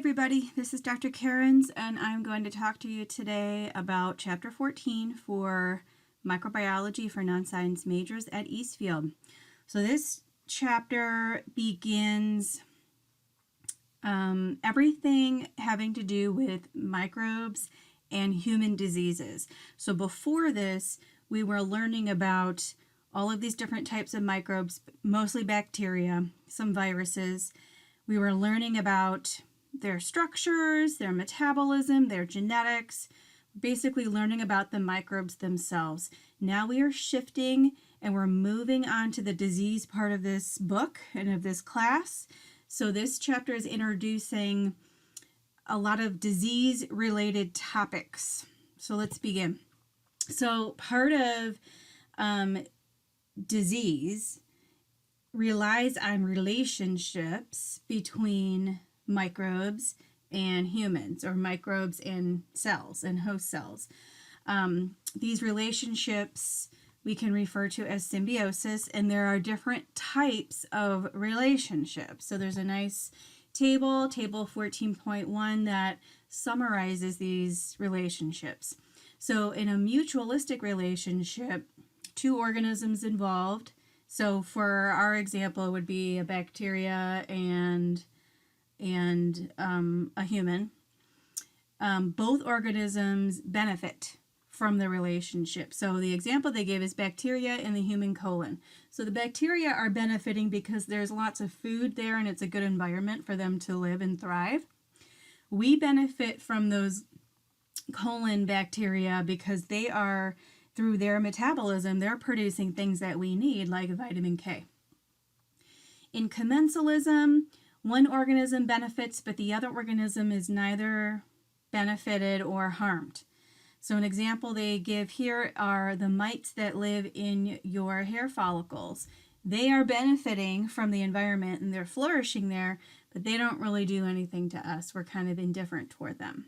everybody, this is Dr. Cairns, and I'm going to talk to you today about Chapter 14 for Microbiology for Non-Science Majors at Eastfield. So this chapter begins everything having to do with microbes and human diseases. So before this, we were learning about all of these different types of microbes, mostly bacteria, some viruses. We were learning about their structures, their metabolism, their genetics, basically learning about the microbes themselves. Now we are shifting and we're moving on to the disease part of this book and of this class. So this chapter is introducing a lot of disease-related topics. So let's begin. So part of disease relies on relationships between microbes and humans, or microbes and cells and host cells. These relationships we can refer to as symbiosis, and there are different types of relationships. So there's a nice table 14.1, that summarizes these relationships. So in a mutualistic relationship, two organisms involved. So for our example, it would be a bacteria and a human. Both organisms benefit from the relationship. So the example they gave is bacteria in the human colon. So the bacteria are benefiting because there's lots of food there and it's a good environment for them to live and thrive. We benefit from those colon bacteria because they are, through their metabolism, they're producing things that we need, like vitamin K. In commensalism, one organism benefits, but the other organism is neither benefited or harmed. So an example they give here are the mites that live in your hair follicles. They are benefiting from the environment and they're flourishing there, but they don't really do anything to us. We're kind of indifferent toward them.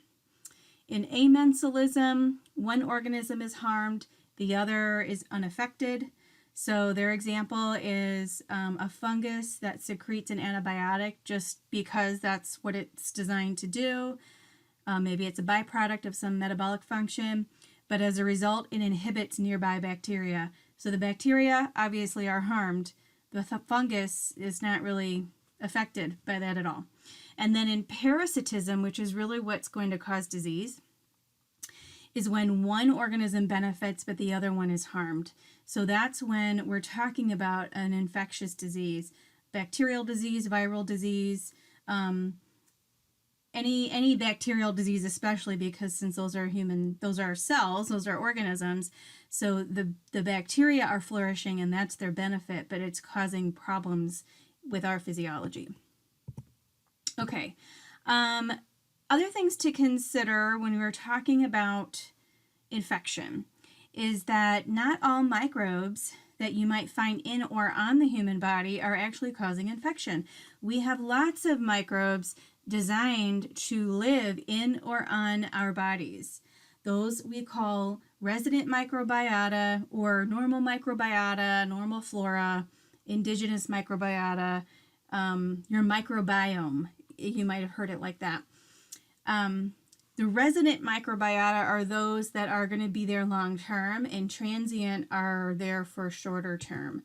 In amensalism, one organism is harmed, the other is unaffected. So their example is a fungus that secretes an antibiotic just because that's what it's designed to do. Maybe it's a byproduct of some metabolic function, but as a result, it inhibits nearby bacteria. So the bacteria obviously are harmed. The fungus is not really affected by that at all. And then in parasitism, which is really what's going to cause disease, is when one organism benefits but the other one is harmed. So that's when we're talking about an infectious disease, bacterial disease, viral disease, any bacterial disease, especially because since those are cells, those are organisms. So the bacteria are flourishing and that's their benefit, but it's causing problems with our physiology. Okay. Other things to consider when we're talking about infection is that not all microbes that you might find in or on the human body are actually causing infection. We have lots of microbes designed to live in or on our bodies. Those we call resident microbiota or normal microbiota, normal flora, indigenous microbiota, your microbiome. You might have heard it like that. The resident microbiota are those that are going to be there long term, and transient are there for shorter term.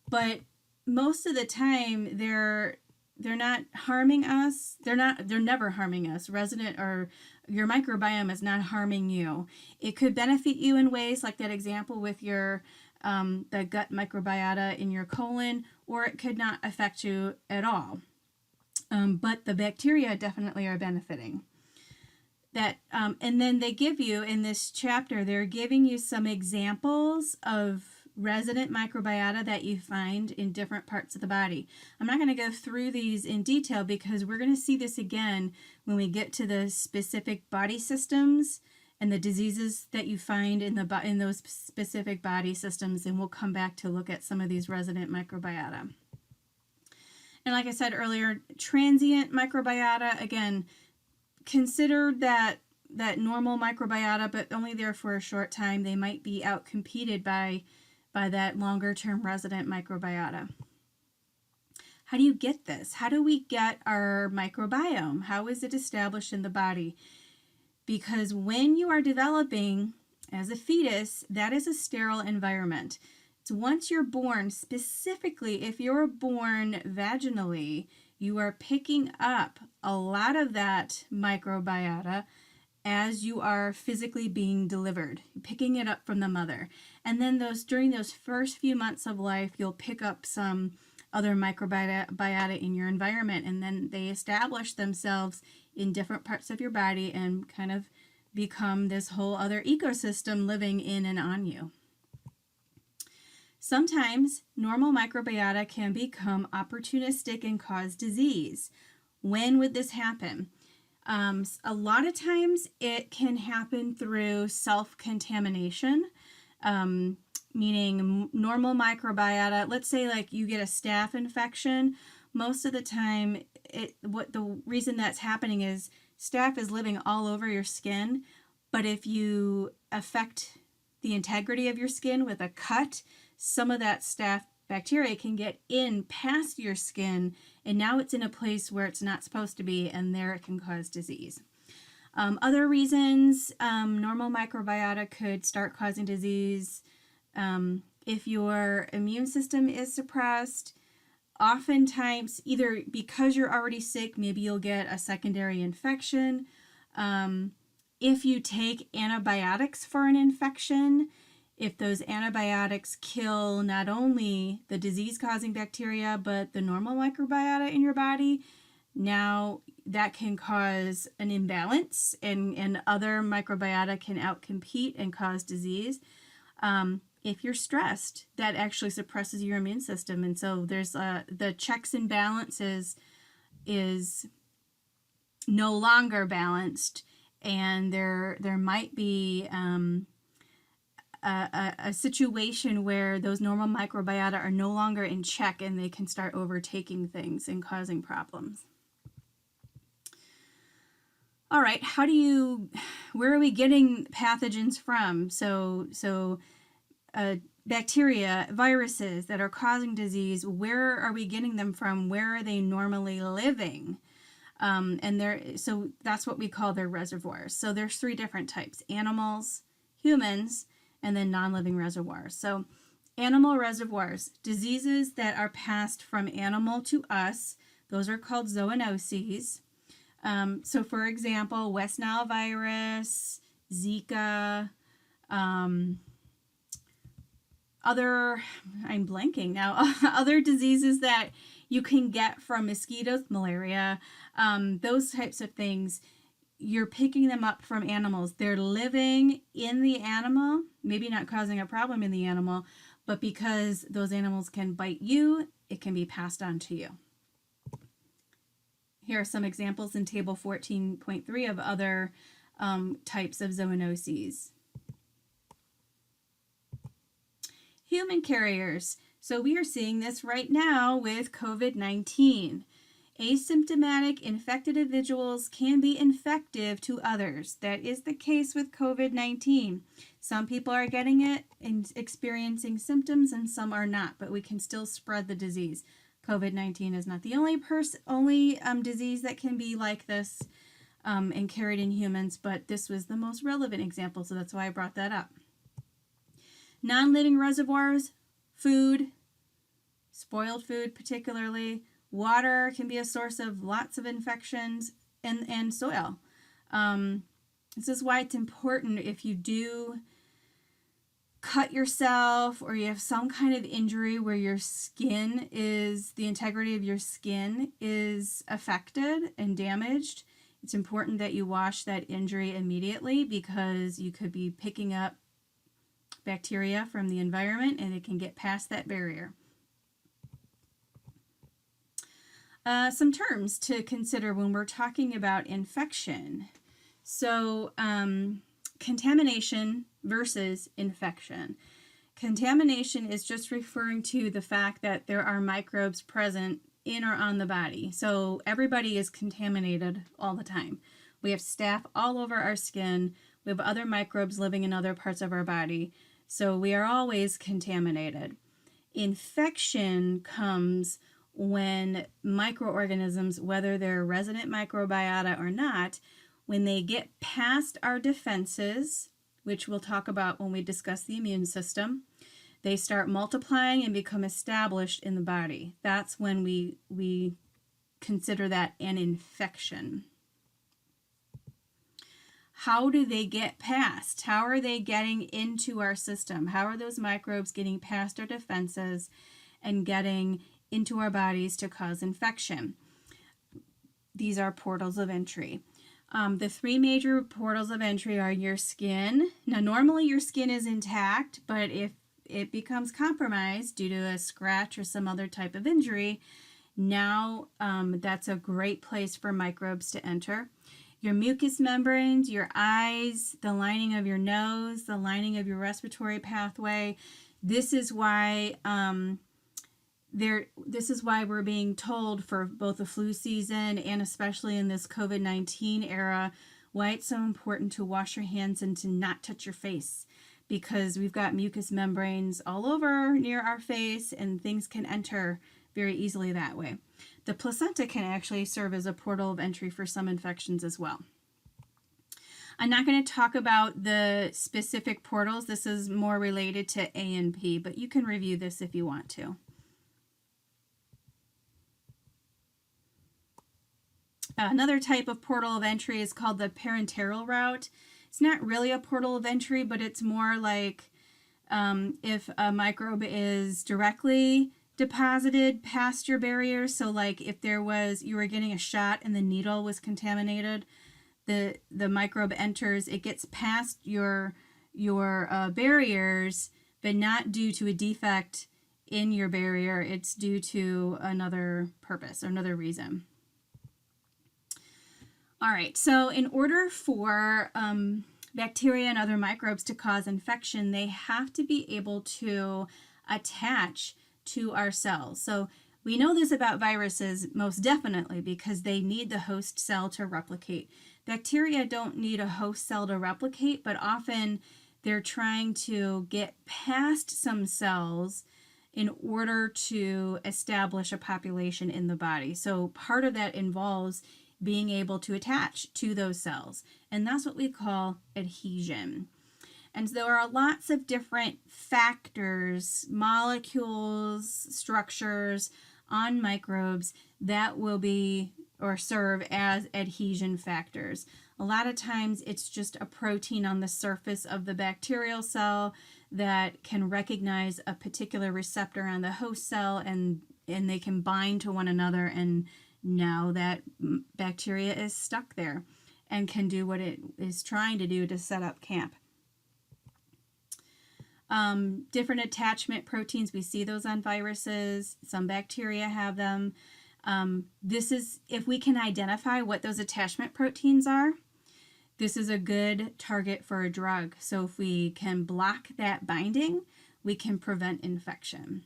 But most of the time, they're not harming us. They're never harming us. Resident, or your microbiome, is not harming you. It could benefit you in ways like that example with your the gut microbiota in your colon, or it could not affect you at all. But the bacteria definitely are benefiting. And then they give you, in this chapter, they're giving you some examples of resident microbiota that you find in different parts of the body. I'm not going to go through these in detail because we're going to see this again when we get to the specific body systems and the diseases that you find in those specific body systems, and we'll come back to look at some of these resident microbiota. And like I said earlier, transient microbiota, again, consider that normal microbiota, but only there for a short time. They might be outcompeted by that longer-term resident microbiota. How do you get this? How do we get our microbiome? How is it established in the body? Because when you are developing as a fetus, that is a sterile environment. So once you're born, specifically if you're born vaginally, you are picking up a lot of that microbiota as you are physically being delivered, picking it up from the mother. And then during those first few months of life, you'll pick up some other microbiota in your environment, and then they establish themselves in different parts of your body and kind of become this whole other ecosystem living in and on you. Sometimes normal microbiota can become opportunistic and cause disease. When would this happen? A lot of times it can happen through self-contamination, meaning normal microbiota. Let's say like you get a staph infection. Most of the time, the reason that's happening is staph is living all over your skin, but if you affect the integrity of your skin with a cut, some of that staph bacteria can get in past your skin, and now it's in a place where it's not supposed to be, and there it can cause disease. Other reasons normal microbiota could start causing disease: if your immune system is suppressed, oftentimes either because you're already sick, maybe you'll get a secondary infection. If you take antibiotics for an infection, if those antibiotics kill not only the disease-causing bacteria, but the normal microbiota in your body, now that can cause an imbalance, and other microbiota can outcompete and cause disease. If you're stressed, that actually suppresses your immune system. And so there's the checks and balances is no longer balanced, and there might be a situation where those normal microbiota are no longer in check, and they can start overtaking things and causing problems. All right, where are we getting pathogens from? So bacteria, viruses that are causing disease, where are we getting them from? Where are they normally living? So that's what we call their reservoirs. So there's 3 different types: animals, humans, and then non-living reservoirs. So animal reservoirs, diseases that are passed from animal to us, those are called zoonoses. So for example, West Nile virus, Zika, I'm blanking now, other diseases that you can get from mosquitoes, malaria, those types of things. You're picking them up from animals. They're living in the animal, maybe not causing a problem in the animal, but because those animals can bite you, it can be passed on to you. Here are some examples in Table 14.3 of other types of zoonoses. Human carriers. So we are seeing this right now with COVID-19. Asymptomatic infected individuals can be infective to others. That is the case with COVID-19. Some people are getting it and experiencing symptoms, and some are not, but we can still spread the disease. COVID-19 is not the only disease that can be like this and carried in humans, but this was the most relevant example, so that's why I brought that up. Non-living reservoirs, food, spoiled food particularly. Water can be a source of lots of infections, and soil. This is why it's important, if you do cut yourself or you have some kind of injury where your skin the integrity of your skin is affected and damaged, it's important that you wash that injury immediately, because you could be picking up bacteria from the environment and it can get past that barrier. Some terms to consider when we're talking about infection. So contamination versus infection. Contamination is just referring to the fact that there are microbes present in or on the body. So everybody is contaminated all the time. We have staph all over our skin. We have other microbes living in other parts of our body. So we are always contaminated. Infection comes when microorganisms, whether they're resident microbiota or not, when they get past our defenses, which we'll talk about when we discuss the immune system, they start multiplying and become established in the body. That's when we consider that an infection. How do they get past? How are they getting into our system? How are those microbes getting past our defenses and getting into our bodies to cause infection? These are portals of entry. The three major portals of entry are your skin. Now, normally your skin is intact, but if it becomes compromised due to a scratch or some other type of injury, now that's a great place for microbes to enter. Your mucous membranes, your eyes, the lining of your nose, the lining of your respiratory pathway. This is why we're being told for both the flu season and especially in this COVID-19 era, why it's so important to wash your hands and to not touch your face, because we've got mucous membranes all over near our face and things can enter very easily that way. The placenta can actually serve as a portal of entry for some infections as well. I'm not going to talk about the specific portals. This is more related to A and P, but you can review this if you want to. Another type of portal of entry is called the parenteral route. It's not really a portal of entry, but it's more like if a microbe is directly deposited past your barrier. So like if you were getting a shot and the needle was contaminated, the microbe enters, it gets past your barriers, but not due to a defect in your barrier. It's due to another purpose or another reason. All right, so in order for bacteria and other microbes to cause infection, they have to be able to attach to our cells. So we know this about viruses most definitely because they need the host cell to replicate. Bacteria don't need a host cell to replicate, but often they're trying to get past some cells in order to establish a population in the body. So part of that involves being able to attach to those cells, and that's what we call adhesion. And there are lots of different factors, molecules, structures on microbes that will be or serve as adhesion factors. A lot of times it's just a protein on the surface of the bacterial cell that can recognize a particular receptor on the host cell, and they can bind to one another, and now that bacteria is stuck there and can do what it is trying to do to set up camp. Different attachment proteins, we see those on viruses. Some bacteria have them. This is, if we can identify what those attachment proteins are, this is a good target for a drug. So if we can block that binding, we can prevent infection.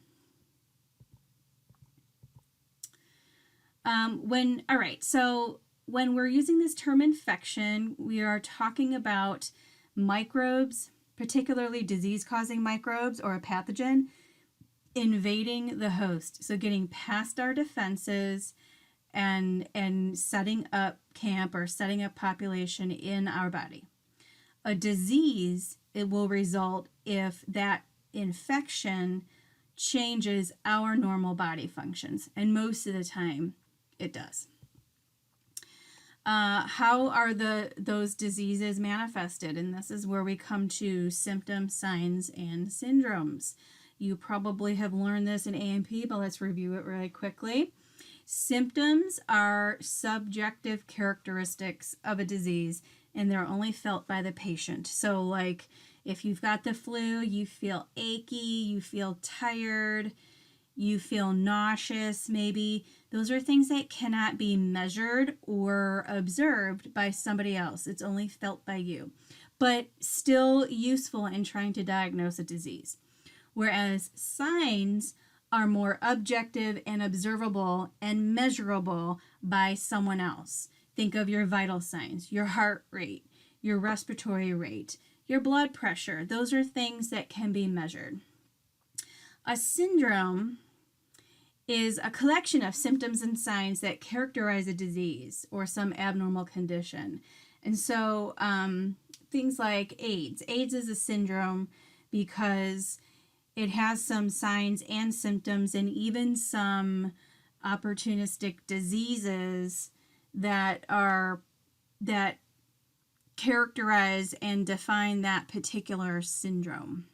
So when we're using this term infection, we are talking about microbes, particularly disease-causing microbes or a pathogen, invading the host. So getting past our defenses and setting up camp or setting up population in our body. A disease, it will result if that infection changes our normal body functions, and most of the time it does. How are those diseases manifested? And this is where we come to symptoms, signs, and syndromes. You probably have learned this in A&P, but let's review it really quickly. Symptoms are subjective characteristics of a disease, and they're only felt by the patient. So like if you've got the flu, you feel achy, you feel tired, you feel nauseous maybe. Those are things that cannot be measured or observed by somebody else. It's only felt by you, but still useful in trying to diagnose a disease. Whereas signs are more objective and observable and measurable by someone else. Think of your vital signs, your heart rate, your respiratory rate, your blood pressure. Those are things that can be measured. A syndrome is a collection of symptoms and signs that characterize a disease or some abnormal condition. And so things like AIDS. AIDS is a syndrome because it has some signs and symptoms and even some opportunistic diseases that characterize and define that particular syndrome.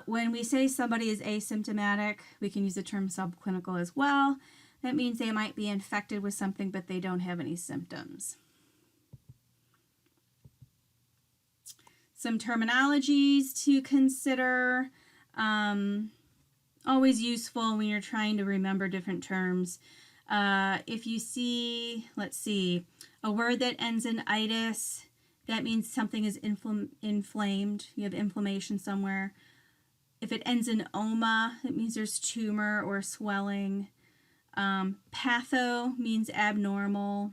When we say somebody is asymptomatic, we can use the term subclinical as well. That means they might be infected with something, but they don't have any symptoms. Some terminologies to consider. Always useful when you're trying to remember different terms. If you see, let's see, a word that ends in itis, that means something is inflamed. You have inflammation somewhere. If it ends in oma, it means there's tumor or swelling. Patho means abnormal.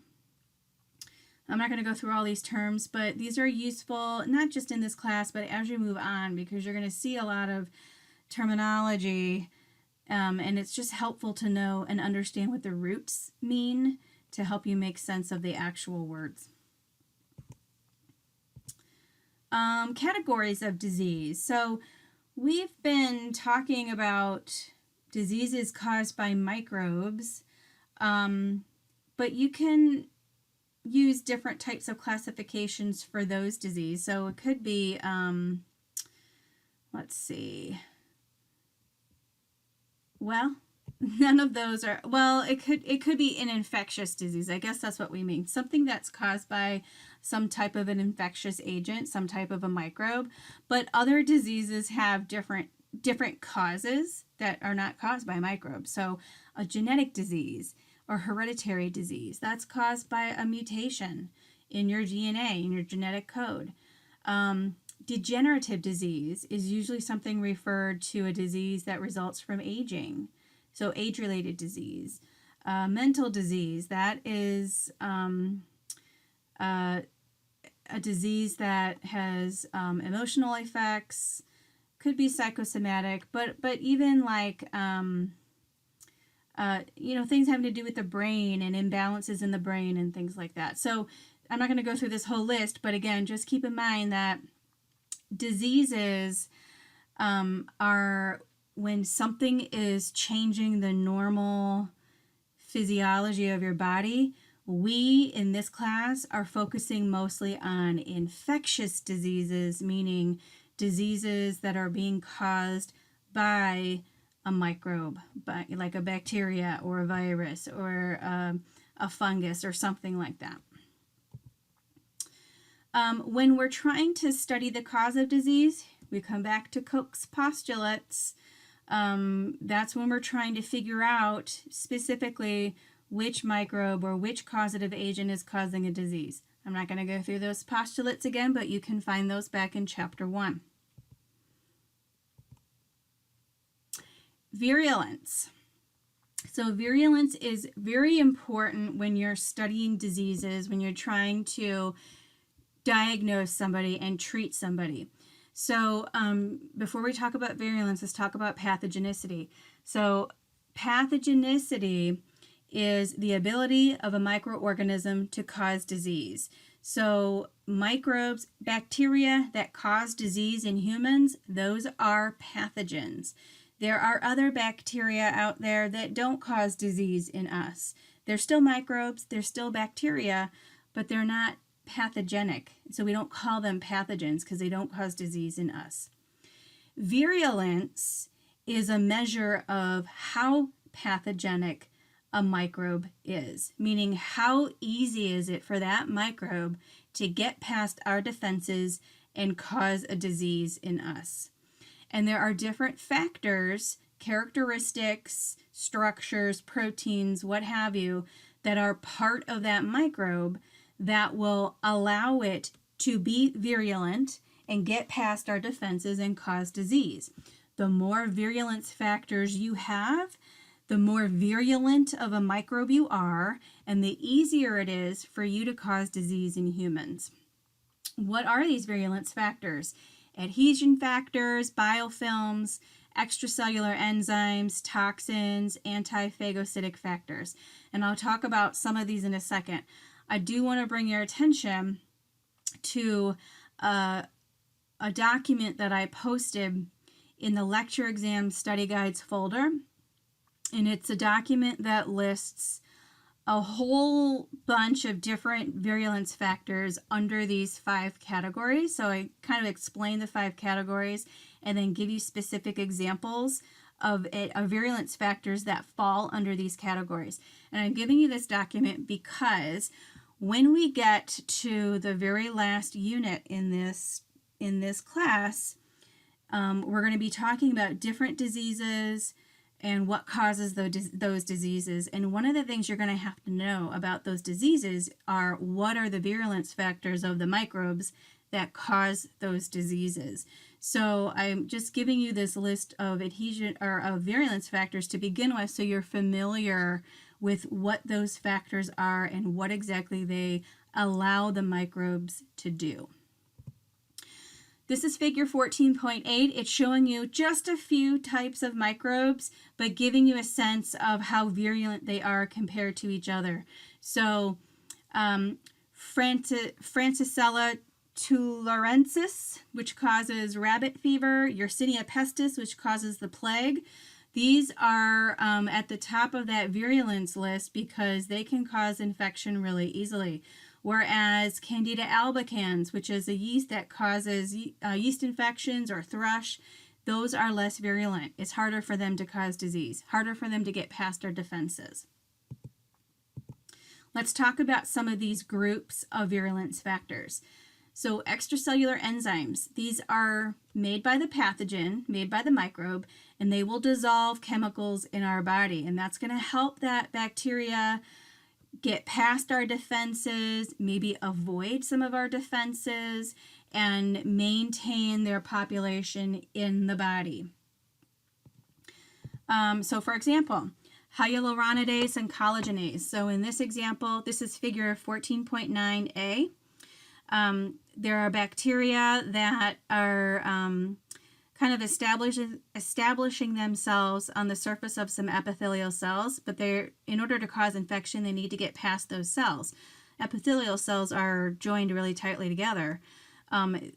I'm not going to go through all these terms, but these are useful, not just in this class, but as you move on, because you're going to see a lot of terminology, and it's just helpful to know and understand what the roots mean to help you make sense of the actual words. Categories of disease. So we've been talking about diseases caused by microbes, but you can use different types of classifications for those diseases. So it could be, let's see, well, none of those are, well, it could be an infectious disease. I guess that's what we mean. Something that's caused by some type of an infectious agent, some type of a microbe, but other diseases have different causes that are not caused by microbes. So a genetic disease or hereditary disease, that's caused by a mutation in your DNA, in your genetic code. Degenerative disease is usually something referred to a disease that results from aging. So age-related disease. Mental disease, that is a disease that has emotional effects, could be psychosomatic, but even like things having to do with the brain and imbalances in the brain and things like that. So I'm not going to go through this whole list, but again, just keep in mind that diseases are when something is changing the normal physiology of your body. We, in this class, are focusing mostly on infectious diseases, meaning diseases that are being caused by a microbe, like a bacteria or a virus or a fungus or something like that. When we're trying to study the cause of disease, we come back to Koch's postulates. That's when we're trying to figure out specifically which microbe or which causative agent is causing a disease. I'm not going to go through those postulates again, but you can find those back in chapter 1. Virulence. So virulence is very important when you're studying diseases, when you're trying to diagnose somebody and treat somebody. So before we talk about virulence, let's talk about pathogenicity. So pathogenicity is the ability of a microorganism to cause disease. So microbes, bacteria that cause disease in humans, those are pathogens. There are other bacteria out there that don't cause disease in us. They're still microbes, they're still bacteria, but they're not pathogenic. So we don't call them pathogens because they don't cause disease in us. Virulence is a measure of how pathogenic a microbe is, meaning how easy is it for that microbe to get past our defenses and cause a disease in us. And there are different factors, characteristics, structures, proteins, what have you, that are part of that microbe that will allow it to be virulent and get past our defenses and cause disease. The more virulence factors you have, the more virulent of a microbe you are, and the easier it is for you to cause disease in humans. What are these virulence factors? Adhesion factors, biofilms, extracellular enzymes, toxins, anti-phagocytic factors. And I'll talk about some of these in a second. I do want to bring your attention to a document that I posted in the lecture exam study guides folder. And it's a document that lists a whole bunch of different virulence factors under these 5 categories. So I kind of explain the 5 categories and then give you specific examples of virulence factors that fall under these categories. And I'm giving you this document because when we get to the very last unit in this class, we're going to be talking about different diseases and what causes those diseases. And one of the things you're going to have to know about those diseases are what are the virulence factors of the microbes that cause those diseases. So I'm just giving you this list of adhesion or of virulence factors to begin with, so you're familiar with what those factors are and what exactly they allow the microbes to do. This is figure 14.8. It's showing you just a few types of microbes, but giving you a sense of how virulent they are compared to each other. So Francisella tularensis, which causes rabbit fever, Yersinia pestis, which causes the plague. These are at the top of that virulence list because they can cause infection really easily. Whereas Candida albicans, which is a yeast that causes yeast infections or thrush, those are less virulent. It's harder for them to cause disease, harder for them to get past our defenses. Let's talk about some of these groups of virulence factors. So extracellular enzymes, these are made by the pathogen, made by the microbe, and they will dissolve chemicals in our body. And that's going to help that bacteria get past our defenses, maybe avoid some of our defenses, and maintain their population in the body. So for example, hyaluronidase and collagenase. So in this example, this is figure 14.9a. There are bacteria that are kind of establishing themselves on the surface of some epithelial cells, but in order to cause infection, they need to get past those cells. Epithelial cells are joined really tightly together.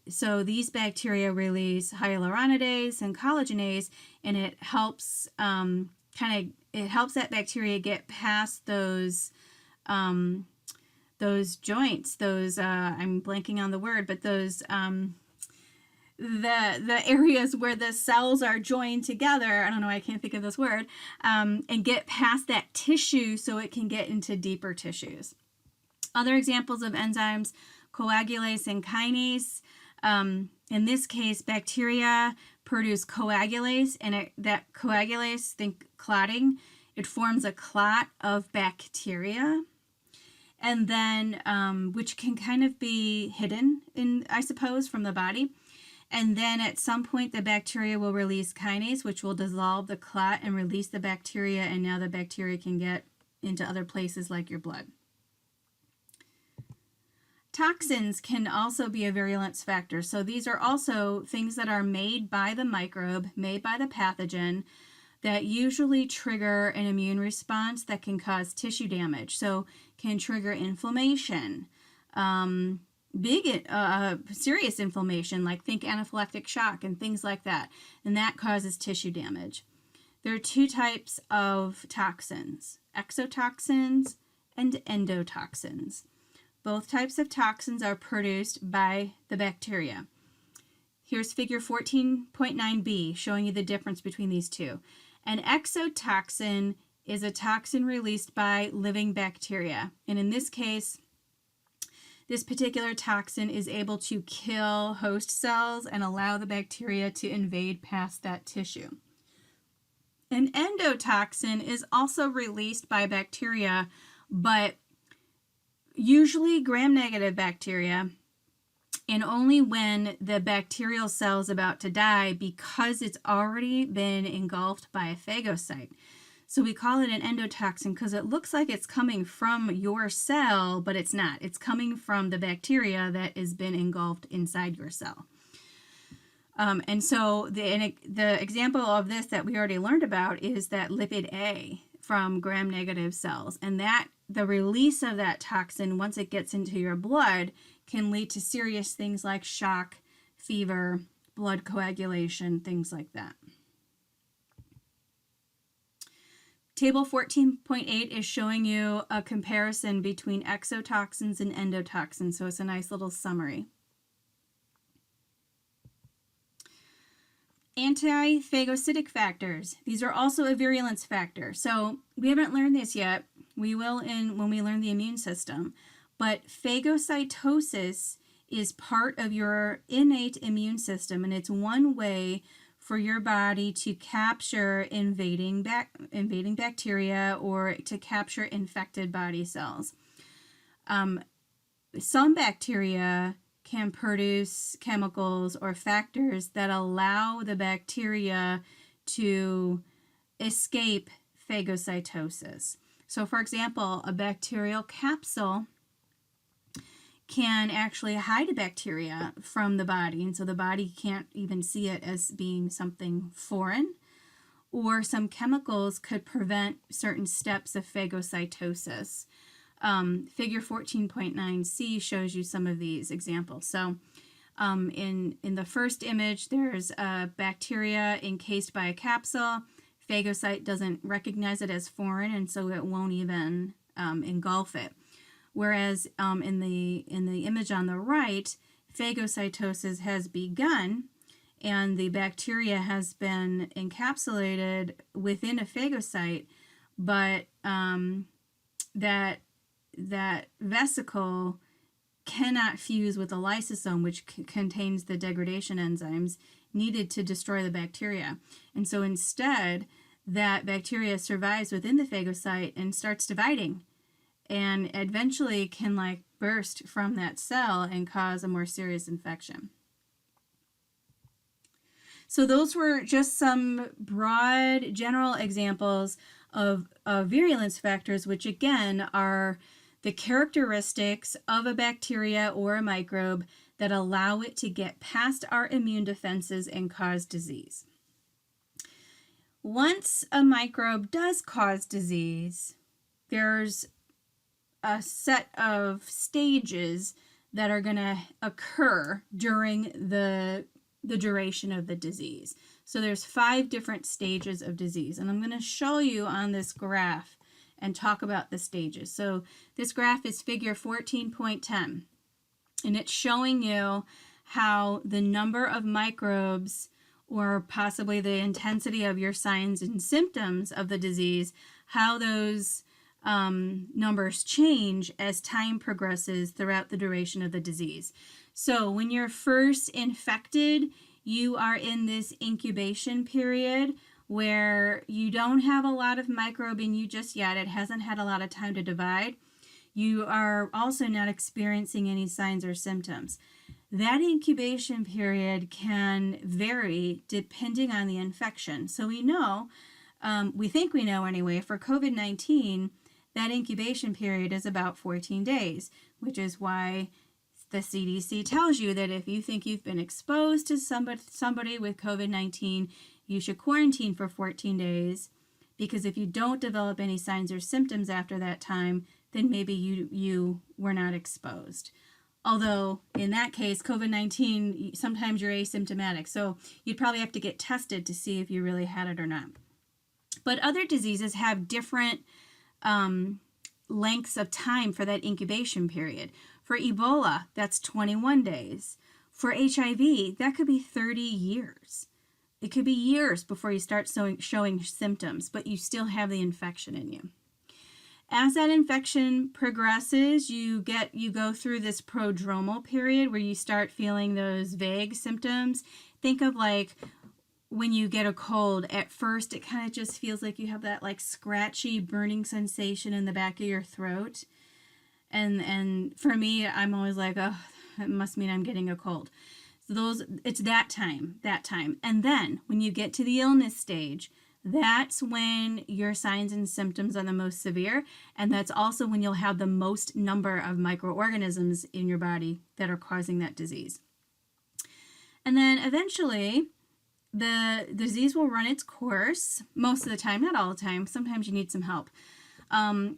So these bacteria release hyaluronidase and collagenase, and it helps it helps that bacteria get past those joints, I'm blanking on the word, but those the areas where the cells are joined together, I don't know, I can't think of this word, and get past that tissue so it can get into deeper tissues. Other examples of enzymes, coagulase and kinase. In this case, bacteria produce coagulase, and that coagulase, think clotting, it forms a clot of bacteria, and then which can kind of be hidden, I suppose, from the body. And then at some point, the bacteria will release kinase, which will dissolve the clot and release the bacteria, and now the bacteria can get into other places like your blood. Toxins can also be a virulence factor. So these are also things that are made by the microbe, made by the pathogen, that usually trigger an immune response that can cause tissue damage. So can trigger inflammation, serious inflammation, like think anaphylactic shock and things like that. And that causes tissue damage. There are 2 types of toxins, exotoxins and endotoxins. Both types of toxins are produced by the bacteria. Here's figure 14.9b showing you the difference between these two. An exotoxin is a toxin released by living bacteria. And in this case, this particular toxin is able to kill host cells and allow the bacteria to invade past that tissue. An endotoxin is also released by bacteria, but usually gram-negative bacteria, and only when the bacterial cell is about to die because it's already been engulfed by a phagocyte. So we call it an endotoxin because it looks like it's coming from your cell, but it's not. It's coming from the bacteria that has been engulfed inside your cell. And so the example of this that we already learned about is that lipid A from gram-negative cells. And that the release of that toxin, once it gets into your blood, can lead to serious things like shock, fever, blood coagulation, things like that. Table 14.8 is showing you a comparison between exotoxins and endotoxins, so it's a nice little summary. Anti-phagocytic factors. These are also a virulence factor. So we haven't learned this yet. We will when we learn the immune system. But phagocytosis is part of your innate immune system, and it's one way for your body to capture invading bacteria or to capture infected body cells. Some bacteria can produce chemicals or factors that allow the bacteria to escape phagocytosis. So, for example, a bacterial capsule can actually hide a bacteria from the body, and so the body can't even see it as being something foreign. Or some chemicals could prevent certain steps of phagocytosis. Figure 14.9c shows you some of these examples. So in the first image, there's a bacteria encased by a capsule. Phagocyte doesn't recognize it as foreign, and so it won't even engulf it. Whereas in the image on the right, phagocytosis has begun, and the bacteria has been encapsulated within a phagocyte, but that vesicle cannot fuse with the lysosome, which contains the degradation enzymes needed to destroy the bacteria. And so instead, that bacteria survives within the phagocyte and starts dividing, and eventually can burst from that cell and cause a more serious infection. So those were just some broad general examples of virulence factors, which again are the characteristics of a bacteria or a microbe that allow it to get past our immune defenses and cause disease. Once a microbe does cause disease, there's a set of stages that are going to occur during the duration of the disease. So there's 5 different stages of disease, and I'm going to show you on this graph and talk about the stages. So this graph is figure 14.10, and it's showing you how the number of microbes or possibly the intensity of your signs and symptoms of the disease, how those numbers change as time progresses throughout the duration of the disease. So when you're first infected, you are in this incubation period where you don't have a lot of microbe in you just yet. It hasn't had a lot of time to divide. You are also not experiencing any signs or symptoms. That incubation period can vary depending on the infection. So we know, we think we know anyway, for COVID-19, that incubation period is about 14 days, which is why the CDC tells you that if you think you've been exposed to somebody with COVID-19, you should quarantine for 14 days, because if you don't develop any signs or symptoms after that time, then maybe you were not exposed. Although in that case, COVID-19, sometimes you're asymptomatic, so you'd probably have to get tested to see if you really had it or not. But other diseases have different lengths of time for that incubation period. For Ebola, that's 21 days. For HIV, that could be 30 years. It could be years before you start showing symptoms, but you still have the infection in you. As that infection progresses, you go through this prodromal period where you start feeling those vague symptoms. Think of like when you get a cold. At first, it kind of just feels like you have that like scratchy, burning sensation in the back of your throat. And for me, I'm always like, oh, it must mean I'm getting a cold. So it's that time. And then when you get to the illness stage, that's when your signs and symptoms are the most severe, and that's also when you'll have the most number of microorganisms in your body that are causing that disease. And then eventually the disease will run its course, most of the time, not all the time. Sometimes you need some help. And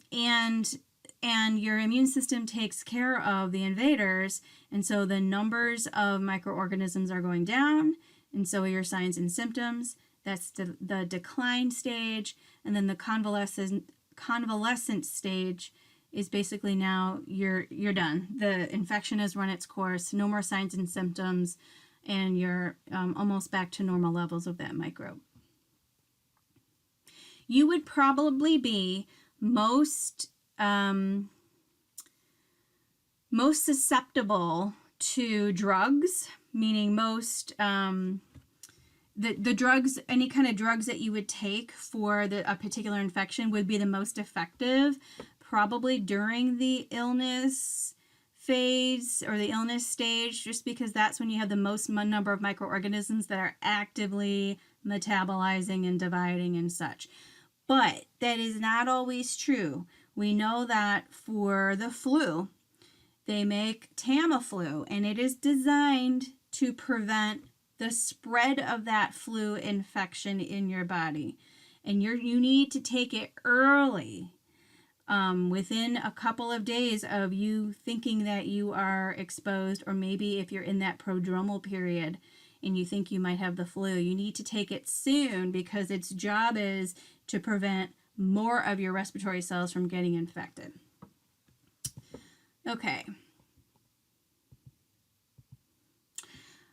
your immune system takes care of the invaders, and so the numbers of microorganisms are going down, and so are your signs and symptoms. That's the decline stage, and then the convalescent stage is basically now you're done. The infection has run its course, no more signs and symptoms, and you're almost back to normal levels of that microbe. You would probably be most susceptible to drugs, meaning most the drugs, any kind of drugs that you would take for a particular infection would be the most effective probably during the illness phase or the illness stage, just because that's when you have the most number of microorganisms that are actively metabolizing and dividing and such. But that is not always true. We know that for the flu, they make Tamiflu, and it is designed to prevent the spread of that flu infection in your body. And you need to take it early, within a couple of days of you thinking that you are exposed, or maybe if you're in that prodromal period and you think you might have the flu, you need to take it soon because its job is to prevent more of your respiratory cells from getting infected. Okay.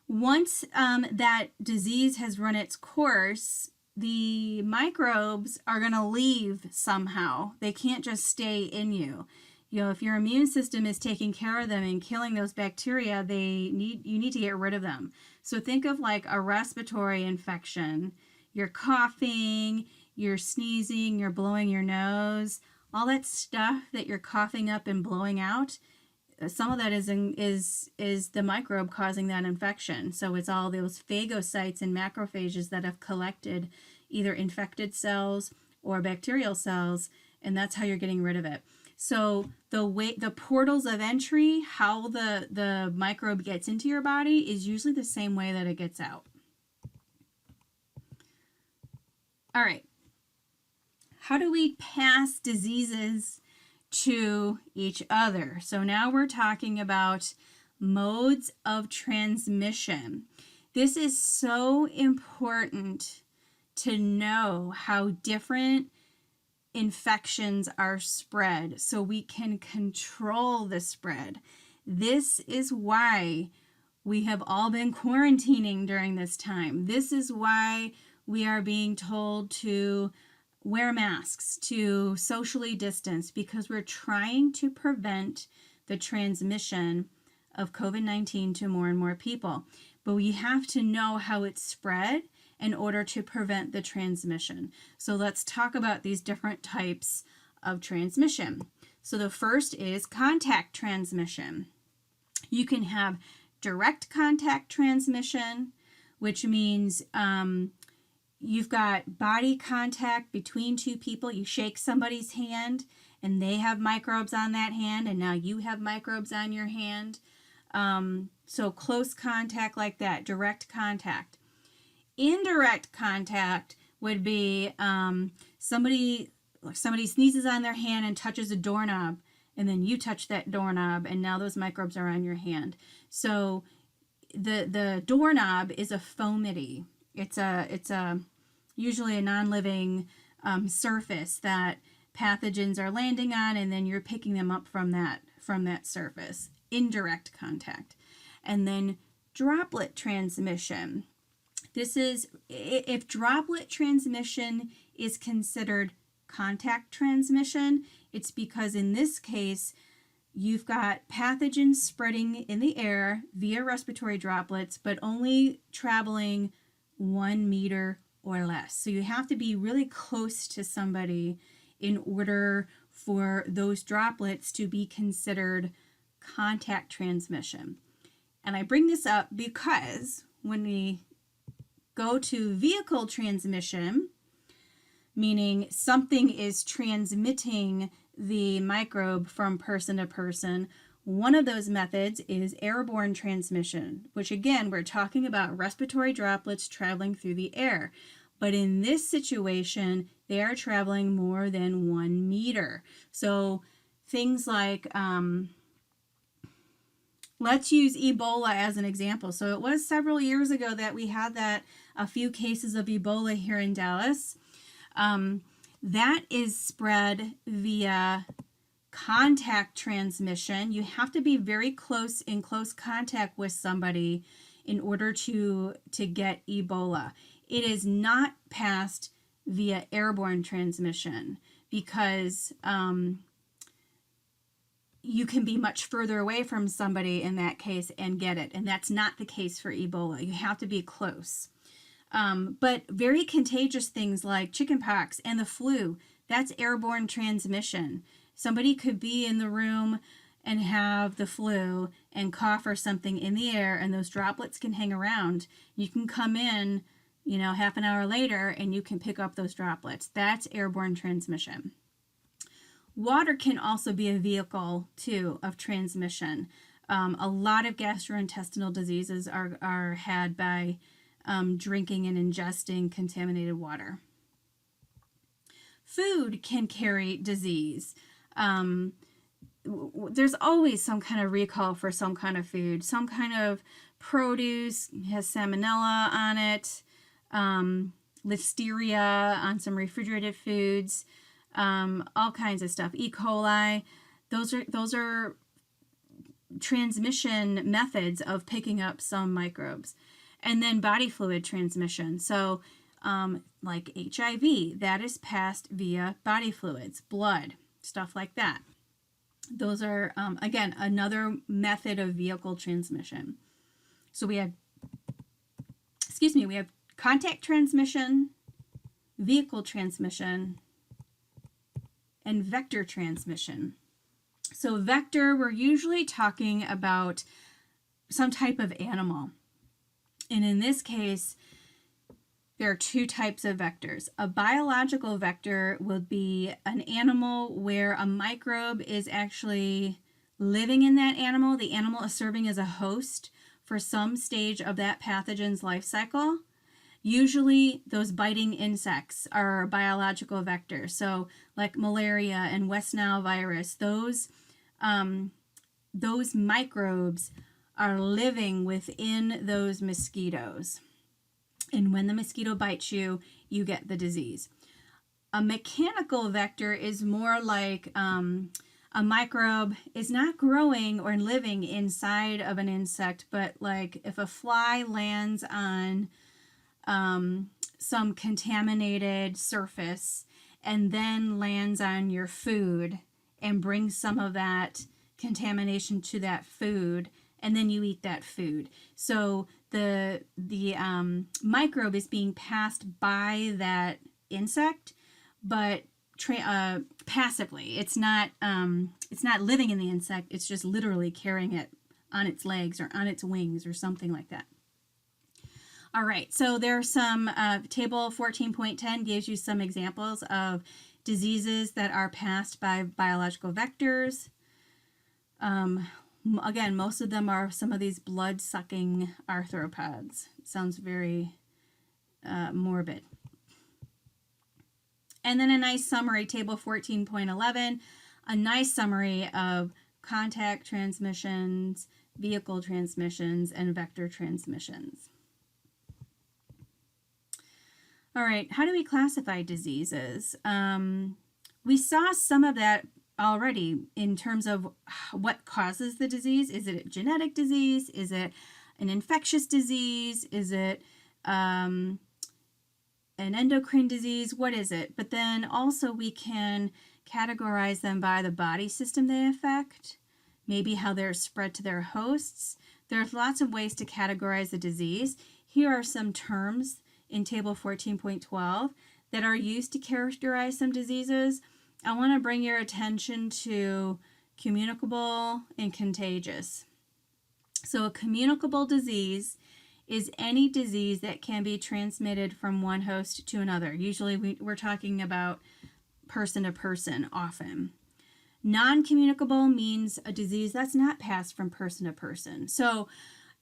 Once that disease has run its course, the microbes are going to leave somehow. They can't just stay in you. You know, if your immune system is taking care of them and killing those bacteria, you need to get rid of them. So think of like a respiratory infection. You're coughing, you're sneezing, you're blowing your nose, all that stuff that you're coughing up and blowing out. Some of that is the microbe causing that infection. So it's all those phagocytes and macrophages that have collected either infected cells or bacterial cells, and that's how you're getting rid of it. So the portals of entry, how the microbe gets into your body, is usually the same way that it gets out. All right. How do we pass diseases to each other? So now we're talking about modes of transmission. This is so important to know how different infections are spread so we can control the spread. This is why we have all been quarantining during this time. This is why we are being told to wear masks, to socially distance, because we're trying to prevent the transmission of COVID-19 to more and more people. But we have to know how it's spread in order to prevent the transmission. So let's talk about these different types of transmission. So the first is contact transmission. You can have direct contact transmission, which means you've got body contact between two people. You shake somebody's hand and they have microbes on that hand, and now you have microbes on your hand. So close contact like that, direct contact. Indirect contact would be somebody sneezes on their hand and touches a doorknob, and then you touch that doorknob, and now those microbes are on your hand. So the doorknob is a fomity. It's a usually a non-living surface that pathogens are landing on, and then you're picking them up from that surface. Indirect contact. And then droplet transmission. This is, if droplet transmission is considered contact transmission, it's because in this case you've got pathogens spreading in the air via respiratory droplets, but only traveling 1 meter or less. So you have to be really close to somebody in order for those droplets to be considered contact transmission. And I bring this up because when we go to vehicle transmission, meaning something is transmitting the microbe from person to person, One of those methods is airborne transmission, which again, we're talking about respiratory droplets traveling through the air. But in this situation, they are traveling more than 1 meter. So things like, let's use Ebola as an example. So it was several years ago that we had a few cases of Ebola here in Dallas. That is spread via contact transmission. You have to be very close contact with somebody in order to get Ebola. It is not passed via airborne transmission because you can be much further away from somebody in that case and get it. And that's not the case for Ebola. You have to be close. But very contagious things like chickenpox and the flu, that's airborne transmission. Somebody could be in the room and have the flu and cough or something in the air, and those droplets can hang around. You can come in, half an hour later, and you can pick up those droplets. That's airborne transmission. Water can also be a vehicle, too, of transmission. A lot of gastrointestinal diseases are had by drinking and ingesting contaminated water. Food can carry disease. There's always some kind of recall for some kind of food. Some kind of produce has salmonella on it, listeria on some refrigerated foods, all kinds of stuff. E. coli. Those are transmission methods of picking up some microbes. And then body fluid transmission. So like HIV, that is passed via body fluids, blood, stuff like that. Those are, again, another method of vehicle transmission. So we have contact transmission, vehicle transmission, and vector transmission. So vector, we're usually talking about some type of animal. And in this case, there are two types of vectors. A biological vector would be an animal where a microbe is actually living in that animal. The animal is serving as a host for some stage of that pathogen's life cycle. Usually those biting insects are biological vectors. So like malaria and West Nile virus, those microbes are living within those mosquitoes. And when the mosquito bites you, you get the disease. A mechanical vector is more like a microbe is not growing or living inside of an insect, but like if a fly lands on some contaminated surface and then lands on your food and brings some of that contamination to that food, and then you eat that food. So the microbe is being passed by that insect, but passively. It's not living in the insect. It's just literally carrying it on its legs or on its wings or something like that. All right, so there's some table 14.10 gives you some examples of diseases that are passed by biological vectors. Again, most of them are some of these blood-sucking arthropods. It sounds very morbid. And then a nice summary, table 14.11, a nice summary of contact transmissions, vehicle transmissions, and vector transmissions. All right, how do we classify diseases? We saw some of that already in terms of what causes the disease. Is it a genetic disease? Is it an infectious disease? Is it an endocrine disease? What is it? But then also we can categorize them by the body system they affect, maybe how they're spread to their hosts. There's lots of ways to categorize the disease. Here are some terms in table 14.12 that are used to characterize some diseases. I want to bring your attention to communicable and contagious. So a communicable disease is any disease that can be transmitted from one host to another. Usually we're talking about person to person often. Non-communicable means a disease that's not passed from person to person. So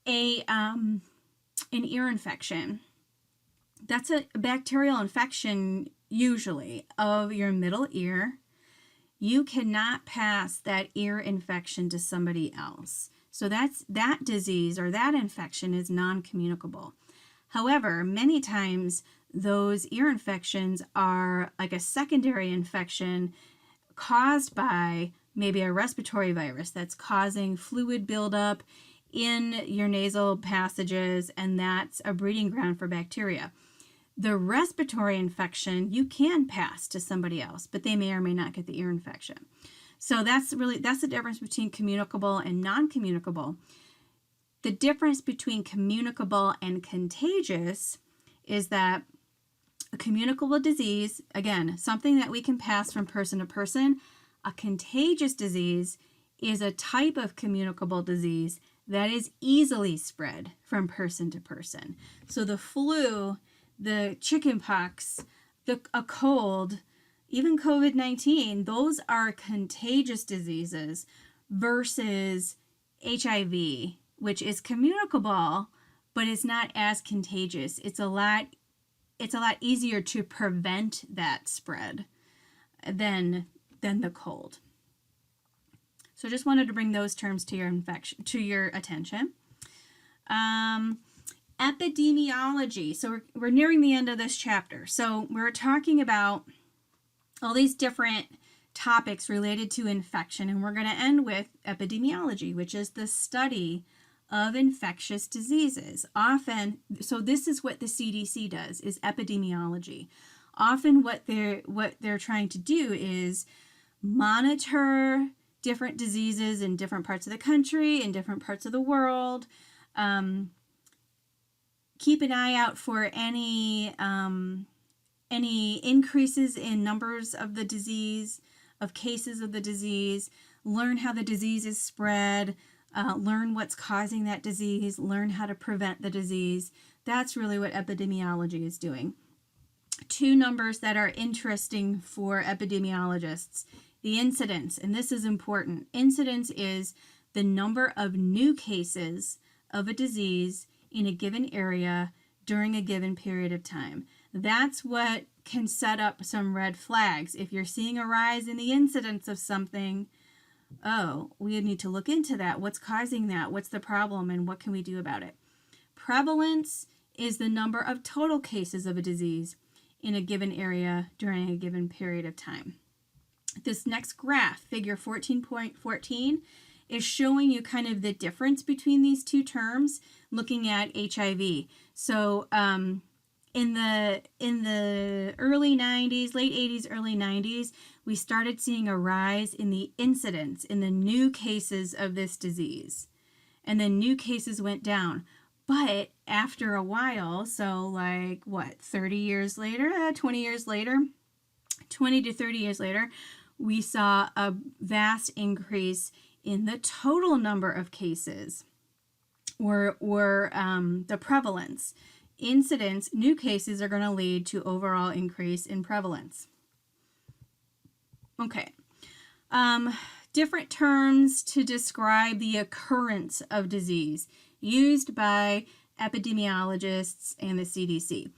an ear infection, that's a bacterial infection usually of your middle ear. You cannot pass that ear infection to somebody else. So that disease or that infection is non-communicable. However, many times those ear infections are like a secondary infection caused by maybe a respiratory virus that's causing fluid buildup in your nasal passages, and that's a breeding ground for bacteria. The respiratory infection you can pass to somebody else, but they may or may not get the ear infection. So that's the difference between communicable and non-communicable. The difference between communicable and contagious is that a communicable disease, again, something that we can pass from person to person. A contagious disease is a type of communicable disease that is easily spread from person to person. So the flu, the chickenpox, a cold, even COVID-19, those are contagious diseases versus HIV, which is communicable, but it's not as contagious. It's a lot easier to prevent that spread than the cold. So just wanted to bring those terms to your attention. Epidemiology. So we're nearing the end of this chapter. So we're talking about all these different topics related to infection, and we're going to end with epidemiology, which is the study of infectious diseases. Often, so this is what the CDC does, is epidemiology. Often what they're trying to do is monitor different diseases in different parts of the country, in different parts of the world, keep an eye out for any increases in numbers of the disease, of cases of the disease, learn how the disease is spread, learn what's causing that disease, learn how to prevent the disease. That's really what epidemiology is doing. Two numbers that are interesting for epidemiologists. The incidence, and this is important. Incidence is the number of new cases of a disease in a given area during a given period of time. That's what can set up some red flags. If you're seeing a rise in the incidence of something, oh, we need to look into that. What's causing that? What's the problem, and what can we do about it? Prevalence is the number of total cases of a disease in a given area during a given period of time. This next graph, figure 14.14, is showing you kind of the difference between these two terms, looking at HIV. So in the early 90s, late 80s, early 90s, we started seeing a rise in the incidence, in the new cases of this disease. And then new cases went down. But after a while, so like 30 years later, 20 years later, 20 to 30 years later, we saw a vast increase in the total number of cases or the prevalence. Incidence, new cases are going to lead to overall increase in prevalence. Okay. Different terms to describe the occurrence of disease used by epidemiologists and the CDC.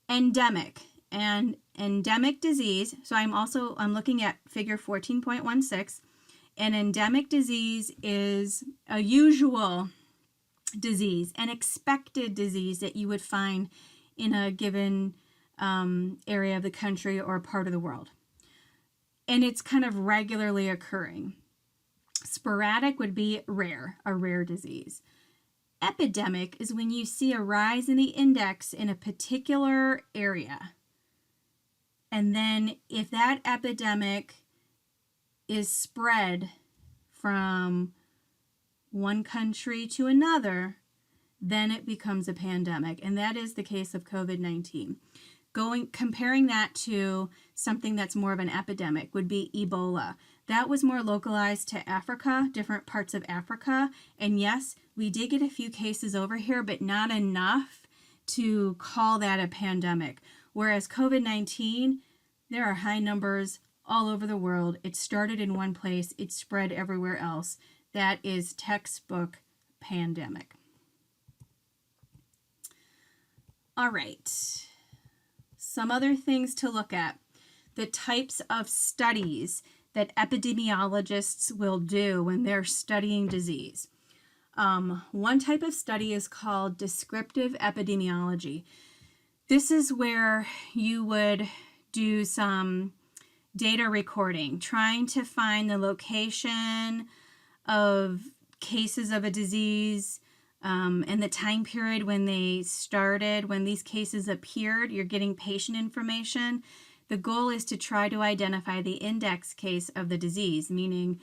Endemic and endemic disease. So I'm looking at figure 14.16. An endemic disease is a usual disease, an expected disease that you would find in a given area of the country or part of the world. And it's kind of regularly occurring. Sporadic would be rare, a rare disease. Epidemic is when you see a rise in the index in a particular area. And then if that epidemic is spread from one country to another, then it becomes a pandemic. And that is the case of COVID-19. Comparing that to something that's more of an epidemic would be Ebola. That was more localized to Africa, different parts of Africa. And yes, we did get a few cases over here, but not enough to call that a pandemic. Whereas COVID-19, there are high numbers all over the world. It started in one place. It spread everywhere else. That is textbook pandemic. All right. Some other things to look at. The types of studies that epidemiologists will do when they're studying disease. One type of study is called descriptive epidemiology. This is where you would do some data recording, trying to find the location of cases of a disease and the time period when they started, when these cases appeared. You're getting patient information. The goal is to try to identify the index case of the disease, meaning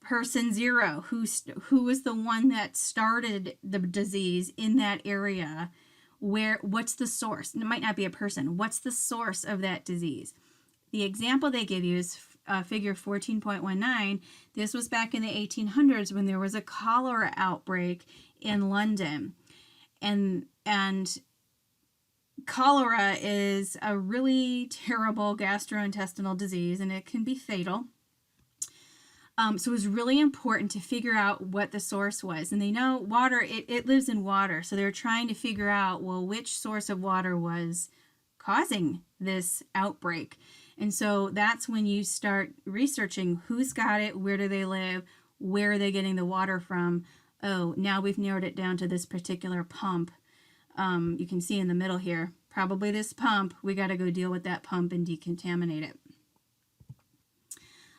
person 0, who was the one that started the disease in that area. What's the source? It might not be a person. What's the source of that disease? The example they give you is figure 14.19. This was back in the 1800s when there was a cholera outbreak in London. And cholera is a really terrible gastrointestinal disease, and it can be fatal. So it was really important to figure out what the source was. And they know water, it lives in water. So they're trying to figure out, well, which source of water was causing this outbreak. And so that's when you start researching who's got it, where do they live, where are they getting the water from. Oh, now we've narrowed it down to this particular pump. You can see in the middle here, probably this pump. We got to go deal with that pump and decontaminate it.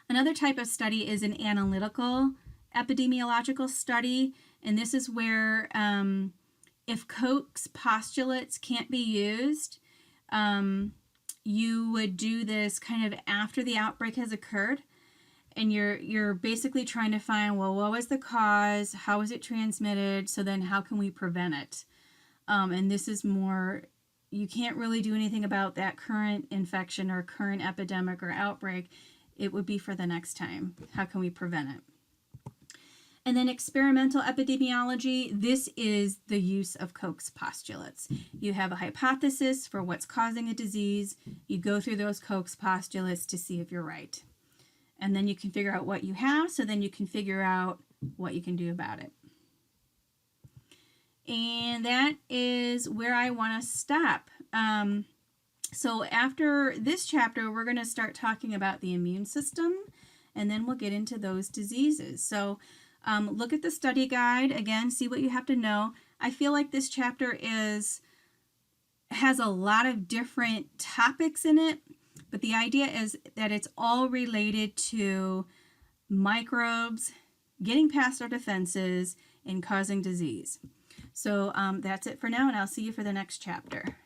Another type of study is an analytical epidemiological study, and this is where if Koch's postulates can't be used, you would do this kind of after the outbreak has occurred, and you're basically trying to find, well, what was the cause, how was it transmitted, so then how can we prevent it? And this is more, you can't really do anything about that current infection or current epidemic or outbreak. It would be for the next time. How can we prevent it? And then experimental epidemiology, this is the use of Koch's postulates. You have a hypothesis for what's causing a disease. You go through those Koch's postulates to see if you're right. And then you can figure out what you have, so then you can figure out what you can do about it. And that is where I want to stop. So after this chapter, we're going to start talking about the immune system, and then we'll get into those diseases. So look at the study guide. Again, see what you have to know. I feel like this chapter has a lot of different topics in it, but the idea is that it's all related to microbes, getting past our defenses, and causing disease. So that's it for now, and I'll see you for the next chapter.